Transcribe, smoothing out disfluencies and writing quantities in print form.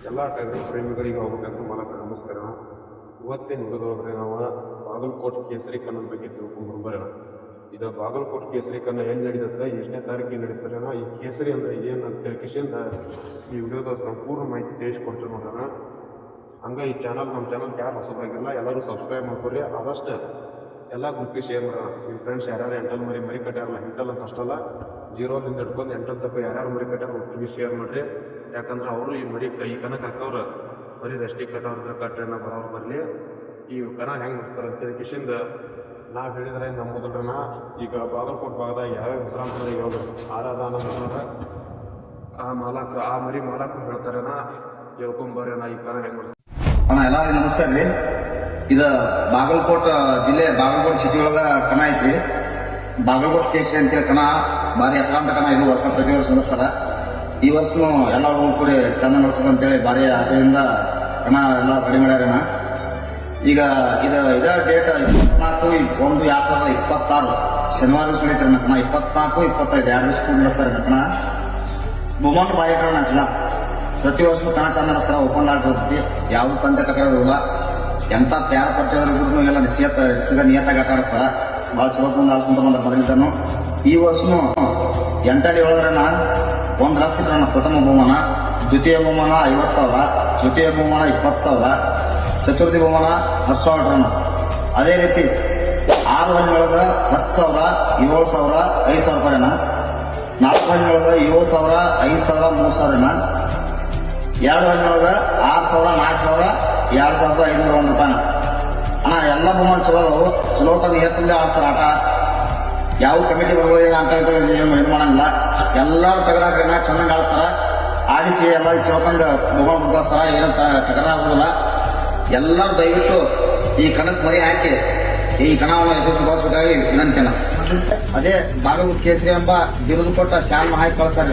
ಎಲ್ಲ ಟಗರು ಪ್ರೇಮಿಗಳಿಗೆ ಹೋಗ್ಬೇಕಂತ ಮೂಲಕ ನಮಸ್ಕಾರ. ಇವತ್ತಿನ ವಿಡಿಯೋದೊಳಗೆ ನಾವು ಬಾಗಲಕೋಟೆ ಕೇಸರಿ ಕನ್ನದ ಬಗ್ಗೆ ತಿಳ್ಕೊಂಡ್ಬರೋಣ. ಇದು ಬಾಗಲಕೋಟೆ ಕೇಸರಿ ಕನ್ನ ಎಲ್ಲಿ ನಡೀತದೆ, ಎಷ್ಟನೇ ತಾರೀಕಿಗೆ ನಡೀತಾರೆ, ಈ ಕೇಸರಿ ಅಂದ್ರೆ ಏನು ಅಂತ ತಿಳ್ಕಿಸಿಂದ ಈ ವಿಡಿಯೋದ ಸಂಪೂರ್ಣ ಮಾಹಿತಿ ತಿಳಿಸ್ಕೊಡ್ತೀವಿ ನೋಡೋಣ. ಹಂಗೆ ಈ ನಮ್ಮ ಚಾನಲ್ಗೆ ಯಾರು ಹೊಸದಾಗಿಲ್ಲ ಎಲ್ಲರೂ ಸಬ್ಸ್ಕ್ರೈಬ್ ಮಾಡ್ಕೊರಿ. ಆದಷ್ಟು ಎಲ್ಲ ಗ್ರೂಪಿಗೆ ಶೇರ್ ಮಾಡೋಣ. ನಿಮ್ಮ ಫ್ರೆಂಡ್ಸ್ ಯಾರ್ಯಾರು ಎಂಟಲ್ ಮರಿ ಕಟ್ಟಾರಲ್ಲ, ಎಂಟಲ್ ಅಂತ ಅಷ್ಟಲ್ಲ, 0ದಿಂದ ಹಿಡ್ಕೊಂಡು 8 ತನಕ ಯಾರ್ಯಾರು ಮರಿ ಕಟ್ಟಾರ ಒಟ್ಟಿಗೆ ಶೇರ್ ಮಾಡಿರಿ. ಯಾಕಂದ್ರೆ ಅವರು ಈ ಮರಿ ಈ ಕನಕ್ಕೆ ಹಾಕವ್ರು ಮರಿ ಅಷ್ಟೇ ಕಟ್ಟವ್ರ ಕಟ್ಟೆನ ಬರೋರು ಬರಲಿ. ಈ ಕನ ಹೆಂಗೆ ನಡೆಸ್ತಾರೆ ಅಂತೇಳಿ ಕಿಶಿಂದ ನಾವು ಹೇಳಿದ್ರೆ ನಂಬುದಲ್ರನ. ಈಗ ಬಾಗಲಕೋಟೆ ಭಾಗದಾಗ ಯಾವ್ಯಾವ ಹೆಸರಾಂತ ಮರಿ ಹೋಗ್ರಿ ಆರಾಧನ ಆ ಮಾಲಕ ಆ ಮರಿ ಮಾಲಕರು ಹೇಳ್ತಾರೇನ ಕೇಳ್ಕೊಂಬರೇನ ಈ ಕನ ಹೆಂಗೆ ನಡೆಸ್ತಾರೆ. ಎಲ್ಲರಿಗೂ ನಮಸ್ಕಾರ ರೀ. ಇದು ಬಾಗಲಕೋಟೆ ಜಿಲ್ಲೆ ಬಾಗಲಕೋಟೆ ಸಿಟಿ ಒಳಗ ಕಣ ಐತ್ರಿ. ಬಾಗಲಕೋಟೆ ಕೇಸರಿ ಅಂತೇಳಿ ಕಣ ಭಾರಿ ಹೆಸರಾಂತ ಕಣ. ಇದು ವರ್ಷ ಪ್ರತಿ ವರ್ಷ ನಡೆಸ್ತಾರ. ಈ ವರ್ಷನು ಎಲ್ಲ ಕೂಡಿ ಚಂದ ನಡೆಸ್ಬೇಕಂತೇಳಿ ಭಾರಿ ಆಸೆಯಿಂದ ಕಣ ಎಲ್ಲ ರೆಡಿ ಮಾಡ್ಯಾರಣ. ಈಗ ಇದ ಡೇಟ್ 24/1/2026 ಶನಿವಾರ ಸುಳಿತಾರೆ ಕಣ. 24, 25 2 ದಿವಸ ಕೂಡ ನಡೆಸ್ತಾರೆ ಕಣ. ಬೊಮ್ಮನ್ ಬಾರಿ ಕಣ ಅನ್ಸಲ್ಲ. ಪ್ರತಿ ವರ್ಷ ಕಣ ಚಂದ ನಡೆಸ್ತಾರ. ಓಪನ್ ಲಾಟ್ ಇರ್ತೈತಿ. ಯಾವ್ದು ತಂದೆ ತಕರಾರಿಲ್ಲ. ಎಂತ ಪ್ಯಾರ ಪರಿಚಯದವ್ರಿಗೂ ಎಲ್ಲ ನಿಯತ್ತಾಗಿ ಆಟ ಆಡಿಸ್ತಾರ. ಭಾಳ ಚಲೋ ಮುಂದೆ ಆಡ್ಸ್ಕೊಂತ ಬಂದ ಮೊದಲಿದ್ದಾನು. ಈ ವರ್ಷನು 8 ಒಳಗರನ 1 ಲಕ್ಷ ಇಟ್ರಣ. ಪ್ರಥಮ ಬಹುಮಾನ, ದ್ವಿತೀಯ ಬಹುಮಾನ 50,000, ತೃತೀಯ ಬಹುಮಾನ 20,000, ಚತುರ್ಥಿ ಬಹುಮಾನ 10,000 ಇಟ್ರಣ. ಅದೇ ರೀತಿ 6 ಹಣ್ಣಿನೊಳಗ 10,000, 7,000, 5,000 ರೂಪಾಯಿನ. 4 ಹಣ್ಣಿನೊಳಗ 7,000, 5,000, 3,000ನ. 2 ಹಣ್ಣಿನೊಳಗ 6,000, 4,000, 2,501 ರೂಪಾಯಿನ. ಅಣ್ಣ ಎಲ್ಲ ಬಹುಮಾನ ಚಲೋ ಅದಾವು. ಚಲೋ ತನ್ನ ಎತ್ತಲ್ಲೇ ಆಡ್ತಾರ ಆಟ. ಯಾವ ಕಮಿಟಿ ಬರಲಿಲ್ಲ ಅಂತ ಏನು ಮಾಡಂಗಿಲ್ಲ. ಎಲ್ಲರೂ ತಗರಾಗ ಚೆನ್ನಾಗಿ ಆಡಿಸ್ತಾರ. ಆಡಿಸಿ ಎಲ್ಲ ಚೌಕಂಡ್ ಬಹುಮಾನ ಬಿಡ್ತಾರ. ಏನು ತಗರ ಆಗೋದಿಲ್ಲ. ಎಲ್ಲರೂ ದಯವಿಟ್ಟು ಈ ಕಣಕ್ಕೆ ಮರಿ ಹಾಕಿ ಈ ಕಣವನ್ನು ಯಶಸ್ವಿಗೊಳಿಸಬೇಕಾಗಿ ವಿನಂತಿನ. ಅದೇ ಬಾಗಲಕೋಟೆ ಕೇಸರಿ ಎಂಬ ಬಿರುದು ಕೊಟ್ಟ ಶಾಲ್ ಹಾಕಿ ಕಳಿಸ್ತಾರೆ.